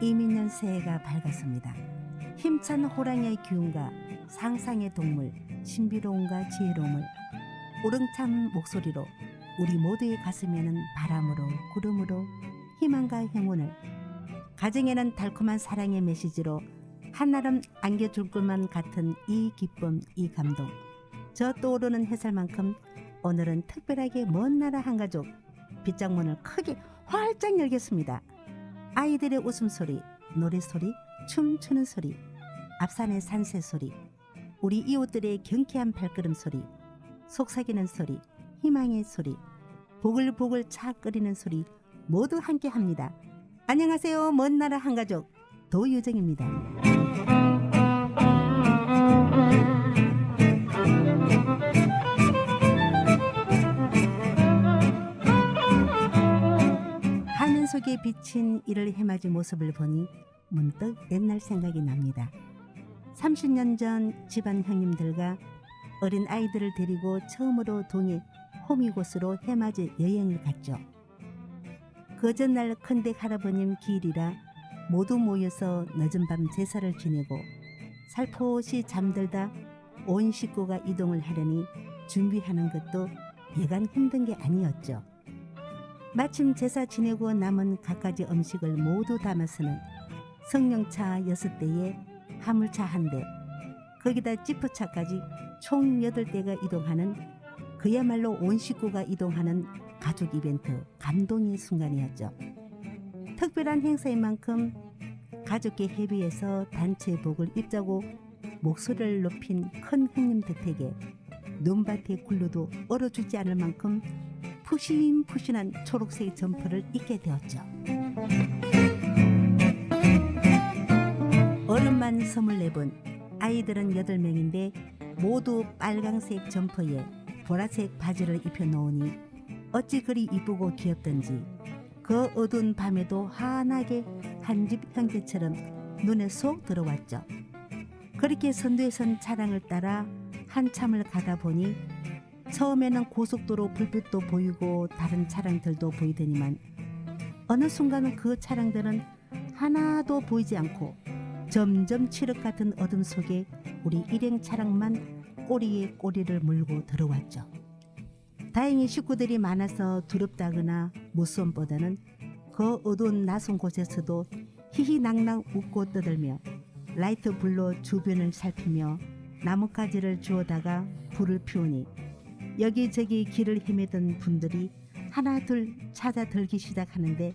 이민년 새해가 밝았습니다. 힘찬 호랑이의 기운과 상상의 동물, 신비로움과 지혜로움을 우렁찬 목소리로 우리 모두의 가슴에는 바람으로 구름으로 희망과 행운을, 가정에는 달콤한 사랑의 메시지로 한아름 안겨줄 것만 같은 이 기쁨, 이 감동. 저 떠오르는 햇살만큼 오늘은 특별하게 먼 나라 한 가족 빗장문을 크게 활짝 열겠습니다. 아이들의 웃음소리, 노래소리, 춤추는 소리, 앞산의 산새 소리, 우리 이웃들의 경쾌한 발걸음 소리, 속삭이는 소리, 희망의 소리, 보글보글 차 끓이는 소리 모두 함께합니다. 안녕하세요. 먼 나라 한 가족 도유정입니다. 하늘 속에 비친 이를 해맞이 모습을 보니 문득 옛날 생각이 납니다. 30년 전 집안 형님들과 어린 아이들을 데리고 처음으로 동해 호미곶으로 해맞이 여행을 갔죠. 그 전날 큰댁 할아버님 기일이라 모두 모여서 늦은 밤 제사를 지내고 살포시 잠들다 온 식구가 이동을 하려니 준비하는 것도 여간 힘든 게 아니었죠. 마침 제사 지내고 남은 갖가지 음식을 모두 담아서는 성령차 6대에 화물차 1대, 거기다 지프차까지 총 8대가 이동하는, 그야말로 온 식구가 이동하는 가족 이벤트, 감동의 순간이었죠. 특별한 행사인 만큼 가족께 협의해서 단체복을 입자고 목소리를 높인 큰 형님 덕택에 눈밭에 굴러도 얼어주지 않을 만큼 푸신푸신한 초록색 점퍼를 입게 되었죠. 어른만 24분, 아이들은 8명인데 모두 빨강색 점퍼에 보라색 바지를 입혀놓으니 어찌 그리 이쁘고 귀엽던지 그 어두운 밤에도 환하게 한집 형제처럼 눈에 쏙 들어왔죠. 그렇게 선두에 선 차량을 따라 한참을 가다 보니 처음에는 고속도로 불빛도 보이고 다른 차량들도 보이더니만 어느 순간은 그 차량들은 하나도 보이지 않고 점점 칠흑 같은 어둠 속에 우리 일행 차량만 꼬리에 꼬리를 물고 들어왔죠. 다행히 식구들이 많아서 두렵다거나 무서움보다는 그 어두운 낯선 곳에서도 희희낙낙 웃고 떠들며 라이트 불로 주변을 살피며 나뭇가지를 주워다가 불을 피우니 여기저기 길을 헤매던 분들이 하나 둘 찾아 들기 시작하는데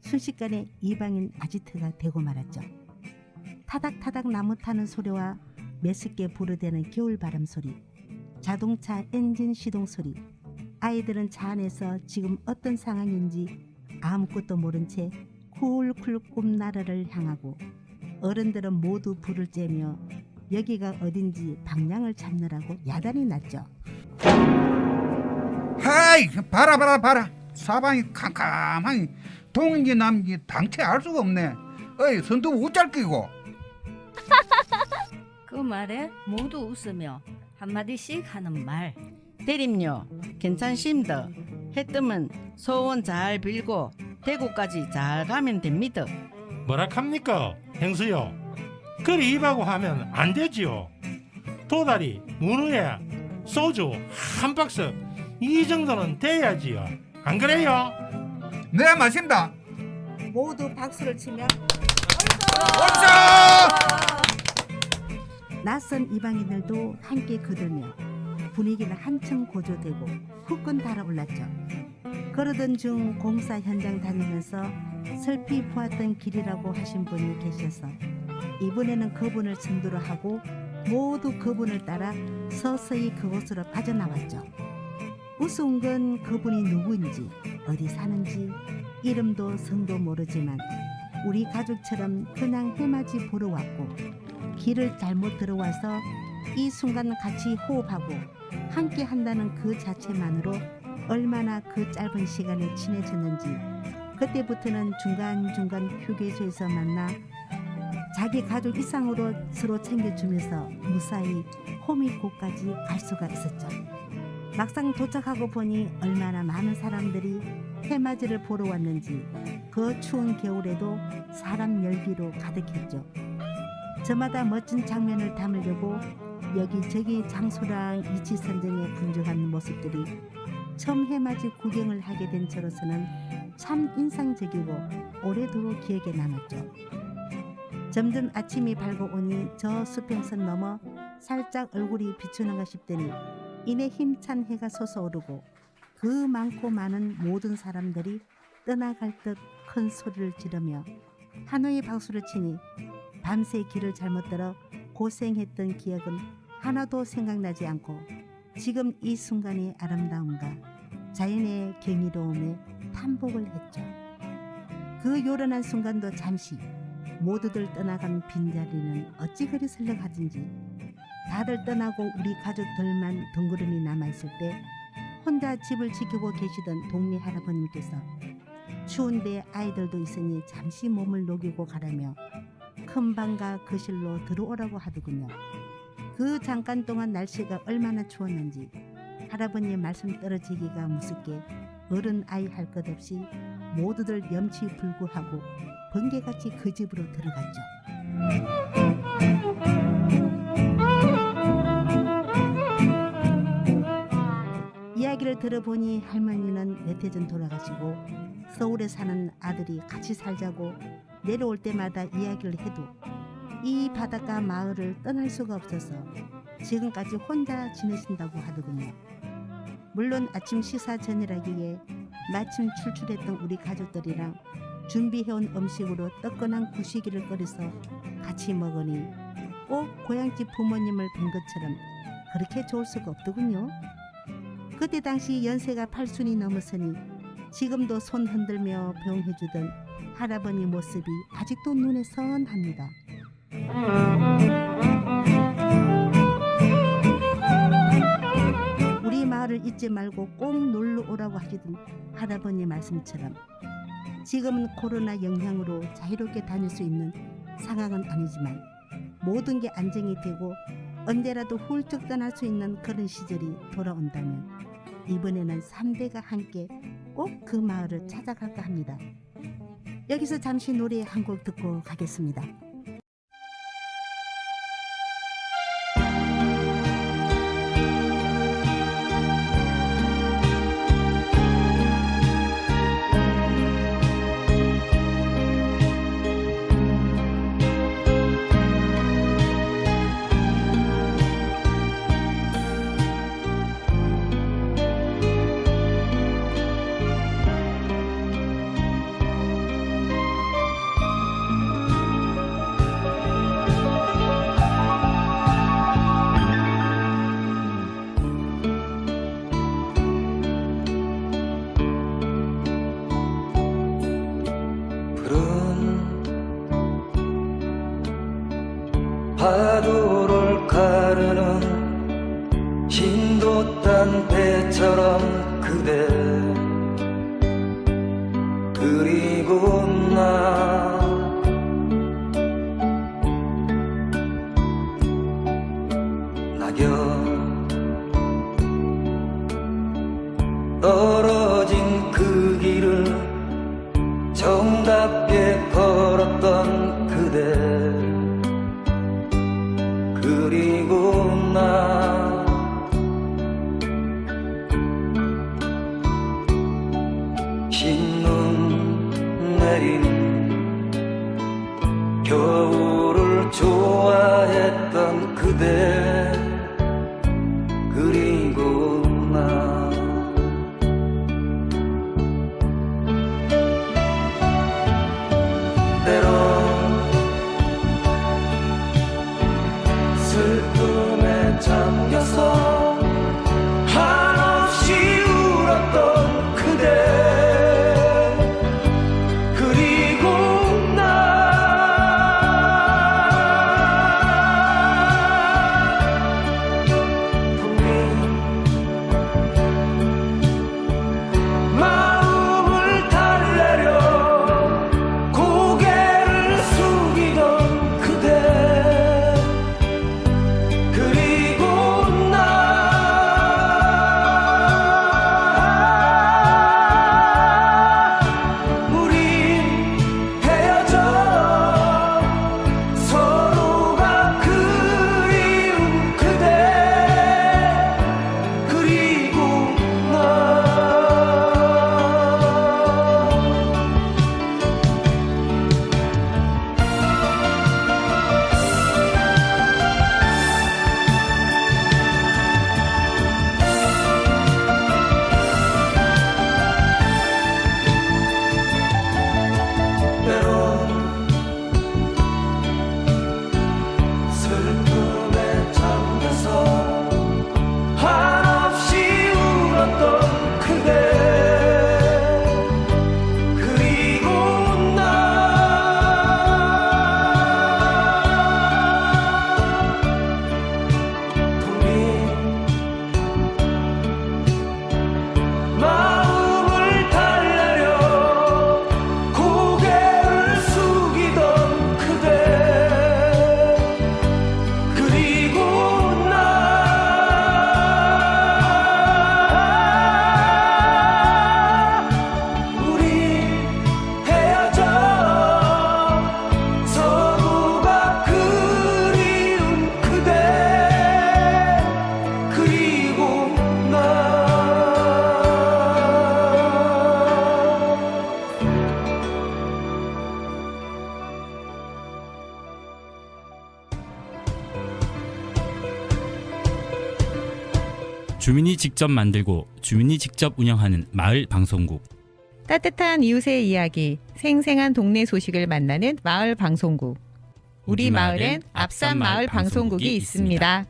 순식간에 이방인 아지트가 되고 말았죠. 타닥타닥 나무 타는 소리와 메스게 부르대는 겨울바람 소리, 자동차 엔진 시동 소리, 아이들은 차 안에서 지금 어떤 상황인지 아무것도 모른 채 쿨쿨 꿈나라를 향하고 어른들은 모두 불을 쬐며 여기가 어딘지 방향을 잡느라고 야단이 났죠. 하이, 봐라 사방이 캄캄하니 동인지 남인지 당체 알 수가 없네. 어이, 손도 우짤 끼고. 그 말에 모두 웃으며 한마디씩 하는 말. 대림요, 괜찮습니다. 해 뜨면 소원 잘 빌고 대구까지 잘 가면 됩니다. 뭐라합니까 행수요? 그리 입하고 하면 안 되지요. 도다리, 문어에 소주 한 박스 이 정도는 돼야지요. 안 그래요? 네, 맞습니다. 모두 박수를 치며 옳죠! 낯선 이방인들도 함께 거들며 분위기는 한층 고조되고 후끈 달아올랐죠. 그러던 중 공사 현장 다니면서 슬피 보았던 길이라고 하신 분이 계셔서 이번에는 그분을 선두로 하고 모두 그분을 따라 서서히 그곳으로 빠져나왔죠. 우스운 건 그분이 누구인지 어디 사는지 이름도 성도 모르지만 우리 가족처럼 그냥 해맞이 보러 왔고 길을 잘못 들어와서 이 순간 같이 호흡하고 함께 한다는 그 자체만으로 얼마나 그 짧은 시간에 친해졌는지 그때부터는 중간중간 휴게소에서 만나 자기 가족 이상으로 서로 챙겨주면서 무사히 호미곶까지 갈 수가 있었죠. 막상 도착하고 보니 얼마나 많은 사람들이 해맞이를 보러 왔는지 그 추운 겨울에도 사람 열기로 가득했죠. 저마다 멋진 장면을 담으려고 여기저기 장소랑 이치선정의 분주한 모습들이 처음 해맞이 구경을 하게 된 저로서는 참 인상적이고 오래도록 기억에 남았죠. 점점 아침이 밝아오니 저 수평선 넘어 살짝 얼굴이 비추는가 싶더니 이내 힘찬 해가 솟아오르고 그 많고 많은 모든 사람들이 떠나갈 듯 큰 소리를 지르며 한호의 박수를 치니 밤새 길을 잘못 들어 고생했던 기억은 하나도 생각나지 않고 지금 이 순간의 아름다움과 자연의 경이로움에 탐복을 했죠. 그 요란한 순간도 잠시 모두들 떠나간 빈자리는 어찌 그리 설레하든지 다들 떠나고 우리 가족들만 덩그러니 남아있을 때 혼자 집을 지키고 계시던 동네 할아버님께서 추운데 아이들도 있으니 잠시 몸을 녹이고 가라며 큰 방과 거실로 들어오라고 하더군요. 그 잠깐 동안 날씨가 얼마나 추웠는지 할아버님 말씀 떨어지기가 무섭게 어른 아이 할 것 없이 모두들 염치불구하고 번개같이 그 집으로 들어갔죠. 이야기를 들어보니 할머니는 몇 해 전 돌아가시고 서울에 사는 아들이 같이 살자고 내려올 때마다 이야기를 해도 이 바닷가 마을을 떠날 수가 없어서 지금까지 혼자 지내신다고 하더군요. 물론 아침 식사 전이라기에 마침 출출했던 우리 가족들이랑 준비해온 음식으로 뜨끈한 구시기를 끓여서 같이 먹으니 꼭 고향집 부모님을 뵌 것처럼 그렇게 좋을 수가 없더군요. 그때 당시 연세가 80이 넘었으니 지금도 손 흔들며 병해주던 할아버니 모습이 아직도 눈에 선합니다. 우리 마을을 잊지 말고 꼭 놀러 오라고 하시던 할아버니 말씀처럼 지금은 코로나 영향으로 자유롭게 다닐 수 있는 상황은 아니지만 모든 게 안정이 되고 언제라도 훌쩍 떠날 수 있는 그런 시절이 돌아온다면 이번에는 3대가 함께 꼭 그 마을을 찾아갈까 합니다. 여기서 잠시 노래 한 곡 듣고 가겠습니다. 파도를 가르는 힘도 딴 배처럼 그대 그리고 나 낙엽 떨어진 그 길을 정답게 걸었던 그대 그리고 나 흰눈 내린 겨울을 좋아했던 그대 그리고 나 때론 슬픔에 잠겨서 한없이 울었던 그대 그리고 나 주민이 직접 만들고 주민이 직접 운영하는 마을 방송국. 따뜻한 이웃의 이야기, 생생한 동네 소식을 만나는 마을 방송국. 우리 마을엔 앞산 마을 방송국이 있습니다.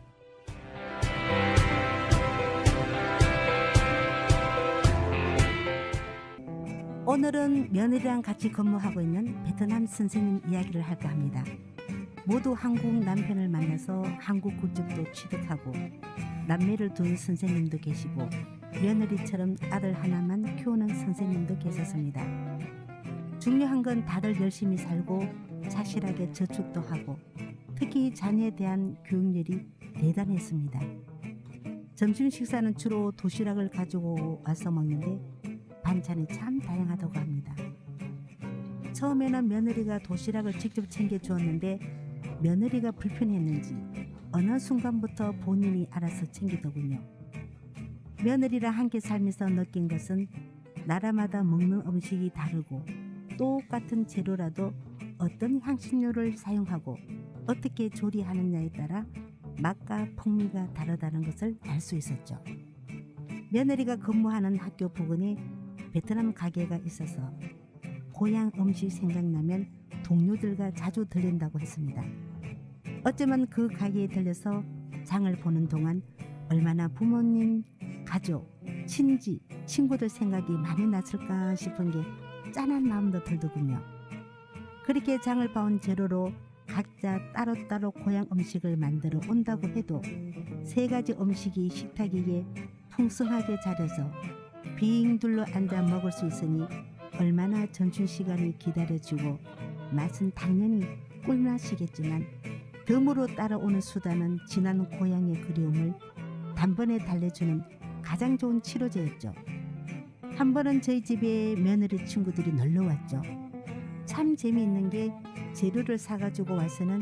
오늘은 며느리랑 같이 근무하고 있는 베트남 선생님 이야기를 할까 합니다. 모두 한국 남편을 만나서 한국 국적도 취득하고 남매를 둔 선생님도 계시고 며느리처럼 아들 하나만 키우는 선생님도 계셨습니다. 중요한 건 다들 열심히 살고 착실하게 저축도 하고 특히 자녀에 대한 교육열이 대단했습니다. 점심 식사는 주로 도시락을 가지고 와서 먹는데 반찬이 참 다양하다고 합니다. 처음에는 며느리가 도시락을 직접 챙겨주었는데 며느리가 불편했는지 어느 순간부터 본인이 알아서 챙기더군요. 며느리랑 함께 살면서 느낀 것은 나라마다 먹는 음식이 다르고 똑같은 재료라도 어떤 향신료를 사용하고 어떻게 조리하느냐에 따라 맛과 풍미가 다르다는 것을 알 수 있었죠. 며느리가 근무하는 학교 부근에 베트남 가게가 있어서 고향 음식 생각나면 동료들과 자주 들린다고 했습니다. 어쩌면 그 가게에 들려서 장을 보는 동안 얼마나 부모님, 가족, 친지, 친구들 생각이 많이 났을까 싶은 게 짠한 마음도 들더군요. 그렇게 장을 봐온 재료로 각자 따로따로 고향 음식을 만들어 온다고 해도 3가지 음식이 식탁 위에 풍성하게 차려서 빙 둘러 앉아 먹을 수 있으니 얼마나 점심시간이 기다려지고 맛은 당연히 꿀맛이겠지만 덤으로 따라오는 수다는 지난 고향의 그리움을 단번에 달래주는 가장 좋은 치료제였죠. 한 번은 저희 집에 며느리 친구들이 놀러왔죠. 참 재미있는 게 재료를 사가지고 와서는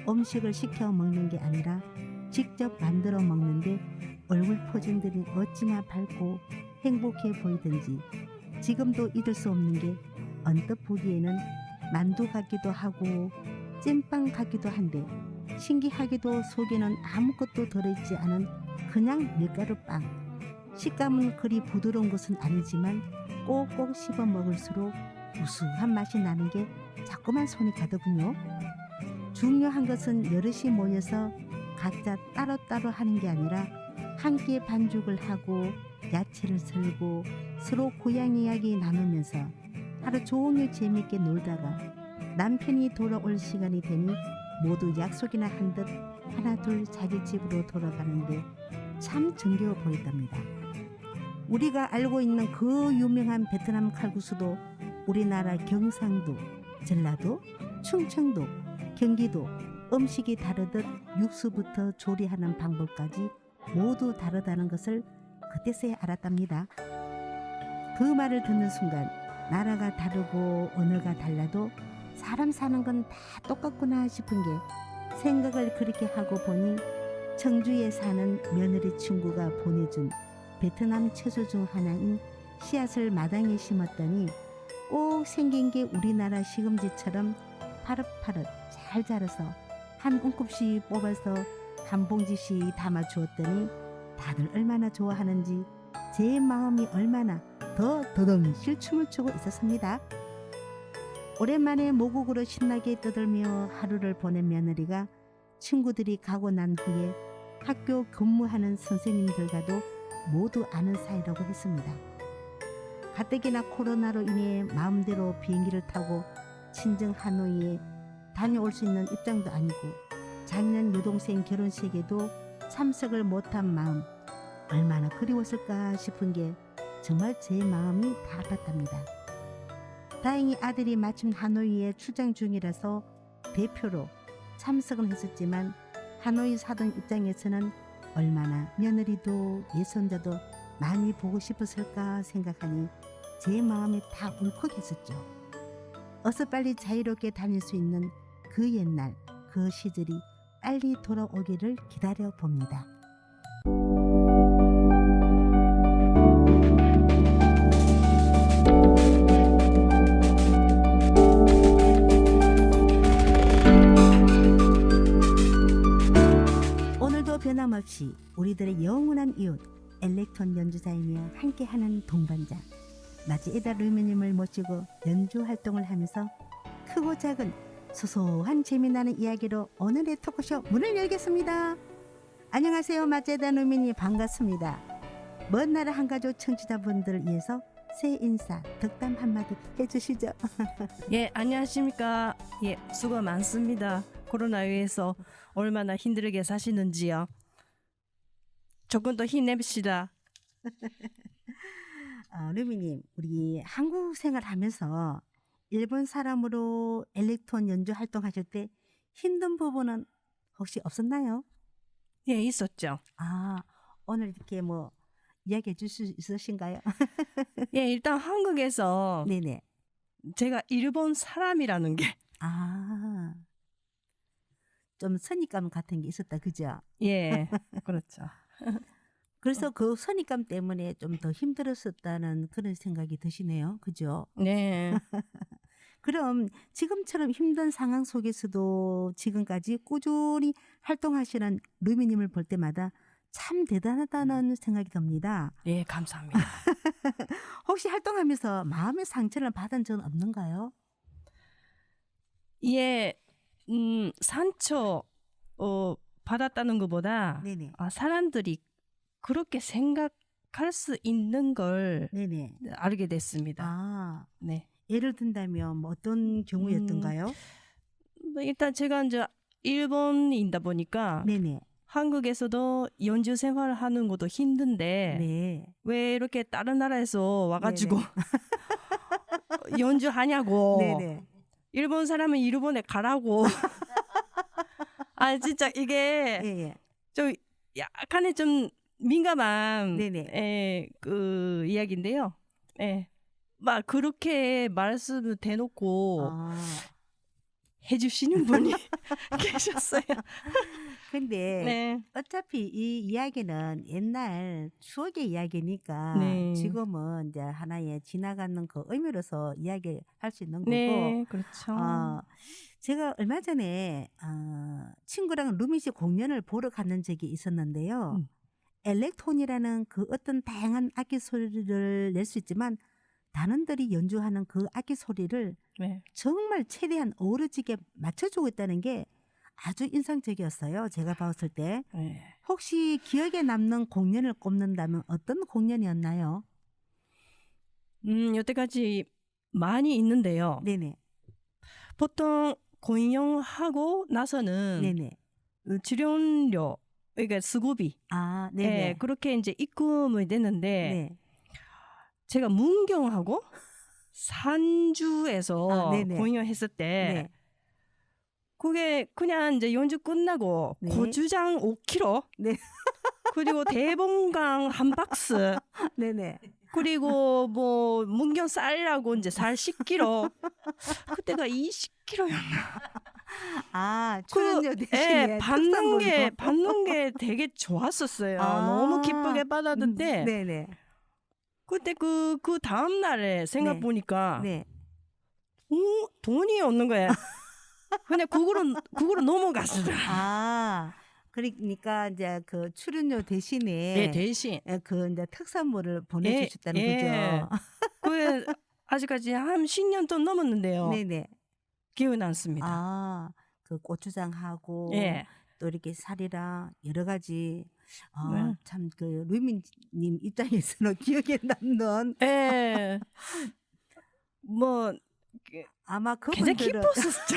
음식을 시켜 먹는 게 아니라 직접 만들어 먹는데 얼굴 표정들이 어찌나 밝고 행복해 보이든지 지금도 잊을 수 없는 게 언뜻 보기에는 만두 같기도 하고 찐빵 같기도 한데 신기하게도 속에는 아무것도 들어있지 않은 그냥 밀가루빵. 식감은 그리 부드러운 것은 아니지만 꼭꼭 씹어 먹을수록 우수한 맛이 나는 게 자꾸만 손이 가더군요. 중요한 것은 여럿이 모여서 각자 따로따로 하는 게 아니라 함께 반죽을 하고 야채를 썰고 서로 고향 이야기 나누면서 하루 종일 재밌게 놀다가 남편이 돌아올 시간이 되니 모두 약속이나 한 듯 하나 둘 자기 집으로 돌아가는데 참 정겨워 보였답니다. 우리가 알고 있는 그 유명한 베트남 칼국수도 우리나라 경상도, 전라도, 충청도, 경기도 음식이 다르듯 육수부터 조리하는 방법까지 모두 다르다는 것을 그때서야 알았답니다. 그 말을 듣는 순간 나라가 다르고 언어가 달라도 사람 사는 건 다 똑같구나 싶은 게 생각을 그렇게 하고 보니 청주에 사는 며느리 친구가 보내준 베트남 채소 중 하나인 씨앗을 마당에 심었더니 꼭 생긴 게 우리나라 시금치처럼 파릇파릇 잘 자라서 한 움큼씩 뽑아서 한 봉지씩 담아 주었더니 다들 얼마나 좋아하는지 제 마음이 얼마나 더 더덩실 춤을 추고 있었습니다. 오랜만에 모국으로 신나게 떠들며 하루를 보낸 며느리가 친구들이 가고 난 후에 학교 근무하는 선생님들과도 모두 아는 사이라고 했습니다. 가뜩이나 코로나로 인해 마음대로 비행기를 타고 친정 하노이에 다녀올 수 있는 입장도 아니고 작년 여동생 결혼식에도 참석을 못한 마음 얼마나 그리웠을까 싶은 게 정말 제 마음이 다 아팠답니다. 다행히 아들이 마침 하노이에 출장 중이라서 대표로 참석은 했었지만 하노이 사돈 입장에서는 얼마나 며느리도 예손자도 많이 보고 싶었을까 생각하니 제 마음이 다 울컥했었죠. 어서 빨리 자유롭게 다닐 수 있는 그 옛날 그 시절이 빨리 돌아오기를 기다려 봅니다. 오늘도 변함없이 우리들의 영원한 이웃 엘렉톤 연주자이며 함께하는 동반자 마지에다 루미님을 모시고 연주 활동을 하면서 크고 작은 소소한 재미나는 이야기로 오늘의 토크쇼 문을 열겠습니다. 안녕하세요. 마지에다 루미님 반갑습니다. 먼 나라 한가족 청취자분들을 위해서 새 인사 덕담 한마디 해주시죠. 예, 안녕하십니까. 예, 수고 많습니다. 코로나위에서 얼마나 힘들게 사시는지요. 조금 더 힘냅시다. 루미님, 우리 한국 생활하면서 일본 사람으로 엘렉톤 연주 활동하실 때 힘든 부분은 혹시 없었나요? 예, 있었죠. 오늘 이렇게 뭐 이야기해 줄 수 있으신가요? 예, 일단 한국에서 네네. 제가 일본 사람이라는 게 좀 선입감 같은 게 있었다, 그죠? 예, 그렇죠. 그래서 그 선입감 때문에 좀 더 힘들었었다는 그런 생각이 드시네요, 그죠? 네. 그럼 지금처럼 힘든 상황 속에서도 지금까지 꾸준히 활동하시는 루미님을 볼 때마다 참 대단하다는 생각이 듭니다. 예, 감사합니다. 혹시 활동하면서 마음의 상처를 받은 적은 없는가요? 예, 상처 받았다는 것보다 네네. 사람들이 그렇게 생각할 수 있는 걸 네네. 알게 됐습니다. 네. 예를 든다면 뭐 어떤 경우였던가요? 뭐 일단 제가 이제 일본인다 보니까 네네. 한국에서도 연주 생활하는 것도 힘든데 네. 왜 이렇게 다른 나라에서 와가지고 연주하냐고. 네네. 일본 사람은 일본에 가라고. 진짜 이게 예. 좀 약간의 좀 민감한 네네. 그 이야기인데요. 예. 막 그렇게 말씀을 대놓고 해주시는 분이 계셨어요. 근데 네. 어차피 이 이야기는 옛날 추억의 이야기니까 네. 지금은 이제 하나의 지나가는 그 의미로서 이야기할 수 있는 거고. 네, 그렇죠. 제가 얼마 전에 친구랑 루미씨 공연을 보러 갔는 적이 있었는데요. 엘렉톤이라는 그 어떤 다양한 악기 소리를 낼 수 있지만 단원들이 연주하는 그 악기 소리를 네. 정말 최대한 어우러지게 맞춰주고 있다는 게 아주 인상적이었어요. 제가 봤을 때. 네. 혹시 기억에 남는 공연을 꼽는다면 어떤 공연이었나요? 여태까지 많이 있는데요. 네네. 보통 공연하고 나서는 네네. 출연료, 그러니까 수고비, 네네. 예, 그렇게 이제 입금이 되는데 네. 제가 문경하고 산주에서 네네. 공연했을 때 네. 그게 그냥 이제 연주 끝나고 네. 고추장 5kg, 네. 그리고 대봉강 한 박스, 네네. 그리고 뭐 문경 쌀하고 이제 살 10kg, 그때가 20kg였나? 출연료 대신에 받는 게 되게 좋았었어요. 너무 기쁘게 받았는데 네네. 그때 그 다음 날에 생각 보니까 네. 돈이 없는 거야. 그냥 그거로 넘어갔어요. 그러니까 이제 그 출연료 대신에 네, 대신 그 이제 특산물을 보내주셨다는 거죠. 그 아직까지 한 10년 좀 넘었는데요. 네네. 기억이 났습니다. 그 고추장하고 예. 또 이렇게 살이랑 여러 가지 네. 참 그 루미님 입장에서는 기억에 남는 예. 뭐 아마 굉장히 그분들은 기뻤었죠.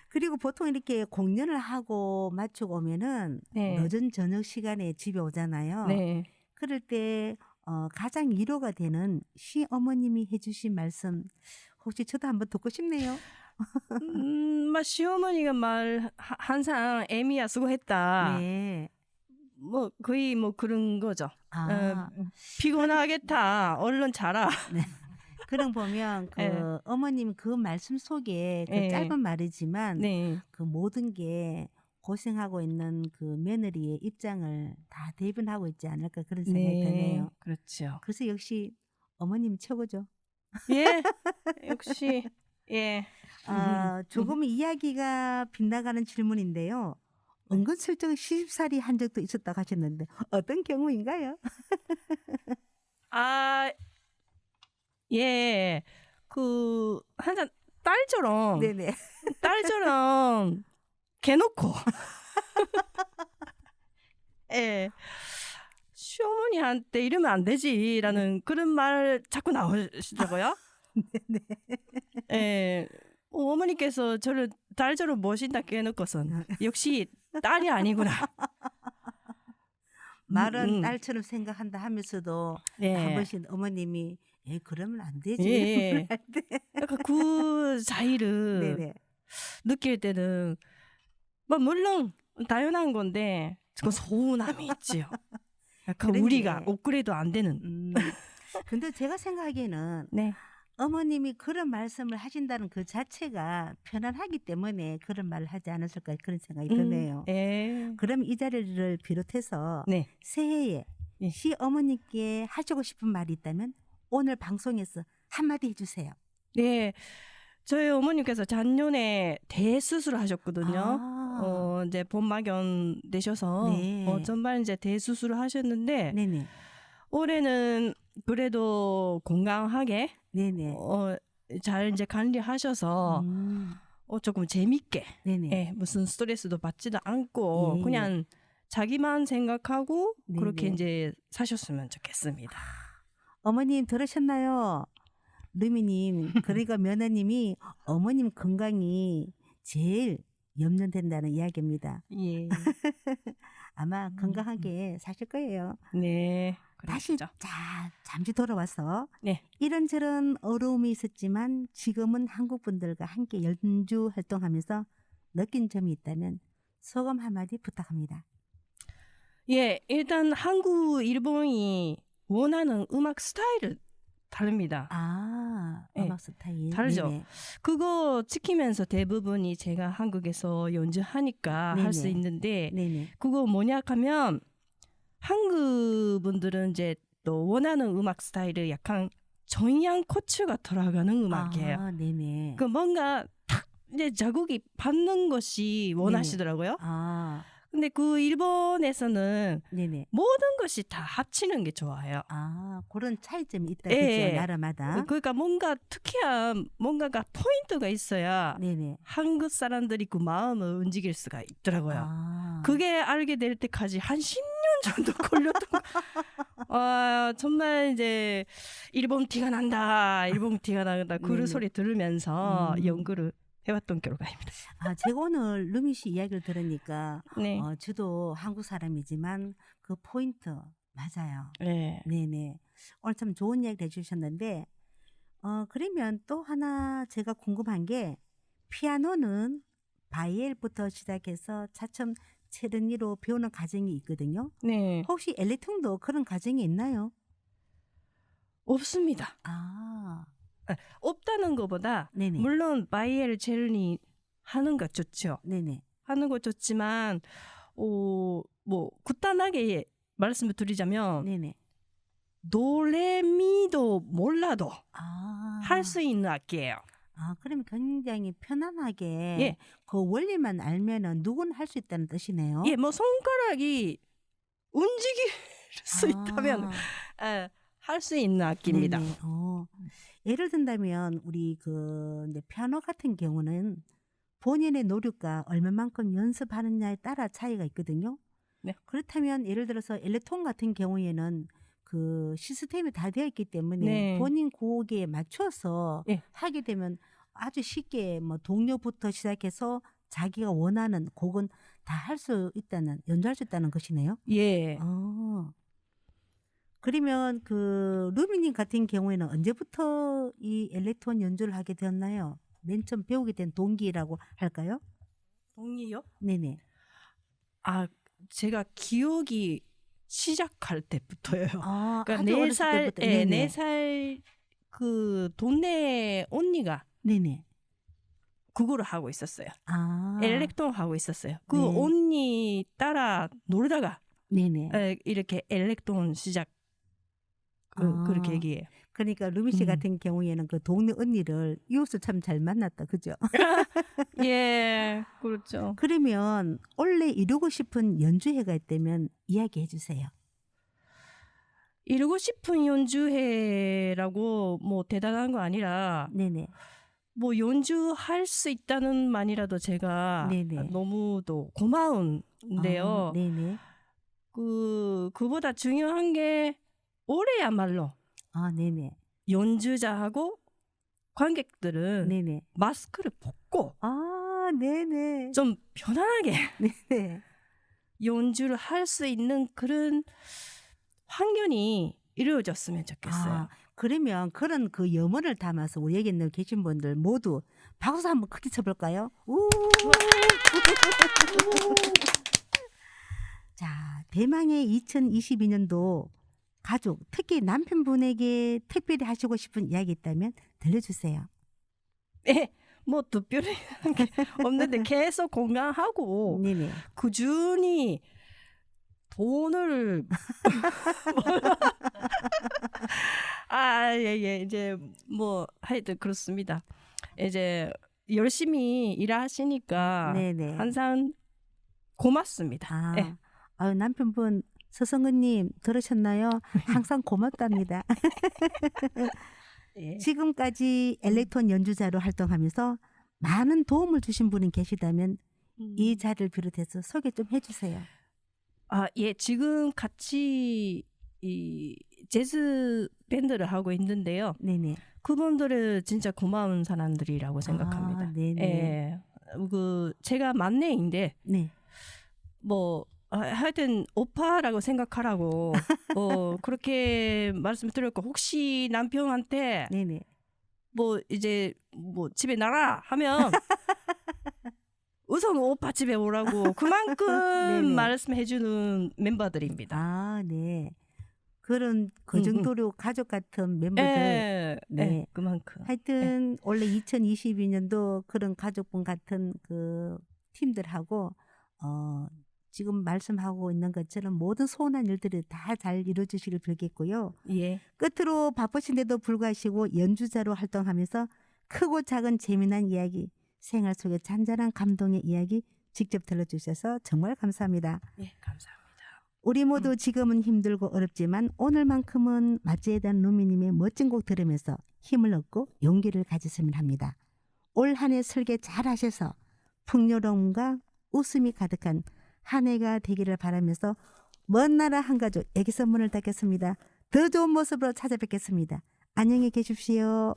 그리고 보통 이렇게 공연을 하고 마치고 오면은 네. 늦은 저녁 시간에 집에 오잖아요. 네. 그럴 때 가장 위로가 되는 시어머님이 해주신 말씀 혹시 저도 한번 듣고 싶네요. 막 시어머니가 항상 애미야 수고했다. 네. 뭐 거의 뭐 그런 거죠. 아. 피곤하겠다. 얼른 자라. 네. 그럼 보면 그 네. 어머님 그 말씀 속에 그 네. 짧은 말이지만 네. 그 모든 게 고생하고 있는 그 며느리의 입장을 다 대변하고 있지 않을까 그런 생각이 드네요. 그렇죠. 그래서 역시 어머님이 최고죠. 예. 역시 예. 조금 이야기가 빗나가는 질문인데요. 은근슬쩍 시집살이 한 적도 있었다고 하셨는데 어떤 경우인가요? 아, 예. 그 한잔 딸처럼 네네. 딸처럼 개놓고 예. 시어머니한테 이러면 안 되지라는 그런 말 자꾸 나오시더라고요. 네네. 예. 어머니께서 저를 딸처럼 모신다 깨놓고선 역시 딸이 아니구나. 말은 딸처럼 생각한다 하면서도 예. 한 번씩 어머님이 그러면 안 되지. 예. 할 때. 약간 그 차이를 네네. 느낄 때는 뭐 물론 당연한 건데 그 서운함이 있지요. 약간 그러네. 우리가 업그레이드 안 되는. 근데 제가 생각하기에는 네. 어머님이 그런 말씀을 하신다는 그 자체가 편안하기 때문에 그런 말을 하지 않았을까 그런 생각이 드네요. 예. 그럼 이 자리를 비롯해서 네. 새해에 예. 시어머니께 하시고 싶은 말이 있다면 오늘 방송에서 한마디 해주세요. 네. 저희 어머니께서 작년에 대수술을 하셨거든요. 아. 이제 본막염 되셔서 네. 정말 이제 대수술을 하셨는데 네네. 올해는 그래도 건강하게 네네. 잘 이제 관리하셔서 조금 재밌게 네네. 예, 무슨 스트레스도 받지도 않고 예. 그냥 자기만 생각하고 네네. 그렇게 이제 사셨으면 좋겠습니다. 어머님 들으셨나요? 루미님, 그러니까 며느님이 어머님 건강이 제일 염려된다는 이야기입니다. 예. 아마 건강하게 사실 거예요. 네. 다시 그러시죠. 잠시 돌아와서 네. 이런저런 어려움이 있었지만 지금은 한국 분들과 함께 연주 활동하면서 느낀 점이 있다면 소감 한마디 부탁합니다. 예, 일단 한국, 일본이 원하는 음악 스타일을 다릅니다. 아, 네. 음악 스타일. 다르죠. 네네. 그거 지키면서 대부분이 제가 한국에서 연주하니까 할 수 네네. 있는데 네네. 그거 뭐냐 하면 한국 분들은 이제 또 원하는 음악 스타일을 약간 정양 코츠가 들어가는 음악이에요. 아, 네네. 그 뭔가 탁 이제 자국이 받는 것이 원하시더라고요. 아, 근데 그 일본에서는 네네. 모든 것이 다 합치는 게 좋아요. 아, 그런 차이점이 있다. 예. 그죠? 나라마다. 그러니까 뭔가 특이한 뭔가가 포인트가 있어야 네네. 한국 사람들이 그 마음을 움직일 수가 있더라고요. 아. 그게 알게 될 때까지 한 10년 정도 걸렸던 거. 정말 이제 일본 티가 난다. 일본 티가 난다. 그 네네. 소리 들으면서 연구를 해왔던 결과입니다. 아, 제가 오늘 루미 씨 이야기를 들으니까 네. 저도 한국 사람이지만 그 포인트 맞아요. 네. 네네. 오늘 참 좋은 이야기를 해주셨는데 그러면 또 하나 제가 궁금한 게 피아노는 바이엘부터 시작해서 차츰 체르니로 배우는 과정이 있거든요. 네. 혹시 엘리퉁도 그런 과정이 있나요? 없습니다. 아, 없다는 것보다 네네. 물론 바이엘 체르니 하는 거 좋죠. 네네. 하는 거 좋지만 뭐 간단하게 말씀을 드리자면 네네. 도레미도 몰라도 아, 할 수 있는 악기예요. 아, 그러면 굉장히 편안하게 예. 그 원리만 알면은 누구나 할 수 있다는 뜻이네요. 예, 뭐 손가락이 움직일 수 있다면 할 수 있는 악기입니다. 네네. 예를 든다면 우리 그 이제 피아노 같은 경우는 본인의 노력과 얼마만큼 연습하느냐에 따라 차이가 있거든요. 네. 그렇다면 예를 들어서 엘레톤 같은 경우에는 그 시스템이 다 되어 있기 때문에 네. 본인 곡에 맞춰서 예. 하게 되면 아주 쉽게 뭐 동료부터 시작해서 자기가 원하는 곡은 다 할 수 있다는 연주할 수 있다는 것이네요. 예. 그러면 그 루미님 같은 경우에는 언제부터 이 엘레톤 연주를 하게 되었나요? 맨 처음 배우게 된 동기라고 할까요? 동의요? 네네. 아, 제가 기억이 시작할 때부터요. 아, 그러니까 아주 어렸을 때부터. 네네. 4살 그 동네 언니가 네네. 그거를 하고 있었어요. 아. 엘렉톤 하고 있었어요. 그 네. 언니 따라 놀다가 네네. 이렇게 엘렉톤 시작 그렇게 얘기해요. 그러니까 루미 씨 음. 같은 경우에는 그 동네 언니를 이웃을 참 잘 만났다. 그죠? 예, 그렇죠. 그러면 원래 이루고 싶은 연주회가 있다면 이야기해 주세요. 이루고 싶은 연주회라고 뭐 대단한 거 아니라 네네. 뭐 연주할 수 있다는 만이라도 제가 네네. 너무도 고마운데요. 아, 네네. 그보다 중요한 게 올해야말로 아, 네네. 연주자하고 관객들은 네네. 마스크를 벗고 아, 네네. 좀 편안하게 네네. 연주를 할 수 있는 그런 환경이 이루어졌으면 좋겠어요. 아, 그러면 그런 그 염원을 담아서 우리에게 있는 계신 분들 모두 박수 한번 크게 쳐볼까요? 우! 자, 대망의 2022년도 가족, 특히 남편분에게 특별히 하시고 싶은 이야기 있다면 들려주세요. 예, 뭐 특별히 게 없는데 계속 건강하고 네네. 꾸준히 돈을 예, 이제 뭐 하여튼 그렇습니다. 이제 열심히 일하시니까 네네. 항상 고맙습니다. 아, 예. 아유, 남편분 서성근님 들으셨나요? 항상 고맙답니다. 예. 지금까지 엘렉트론 연주자로 활동하면서 많은 도움을 주신 분이 계시다면 이 자리를 비롯해서 소개 좀 해주세요. 예, 지금 같이 이 재즈 밴드를 하고 있는데요. 네네. 그분들은 진짜 고마운 사람들이라고 생각합니다. 아, 네네. 예. 제가 막내인데 네. 뭐 하여튼 오빠라고 생각하라고 그렇게 말씀드렸고 혹시 남편한테 네네. 뭐 이제 뭐 집에 나라 하면 우선 오빠 집에 오라고 그만큼 네네. 말씀해주는 멤버들입니다. 아, 네. 그런 그 정도로 가족 같은 멤버들. 예, 네. 예, 그만큼. 하여튼 원래 2022년도 그런 가족분 같은 그 팀들하고 지금 말씀하고 있는 것처럼 모든 소원한 일들이 다 잘 이루어지시길 빌겠고요. 예. 끝으로 바쁘신데도 불구하시고 연주자로 활동하면서 크고 작은 재미난 이야기, 생활 속의 잔잔한 감동의 이야기 직접 들려주셔서 정말 감사합니다. 예, 감사합니다. 우리 모두 지금은 힘들고 어렵지만 오늘만큼은 마찌에단 루미님의 멋진 곡 들으면서 힘을 얻고 용기를 가졌으면 합니다. 올 한 해 설계 잘 하셔서 풍요로움과 웃음이 가득한 한 해가 되기를 바라면서 먼 나라 한가족 애기 선문을 닫겠습니다. 더 좋은 모습으로 찾아뵙겠습니다. 안녕히 계십시오.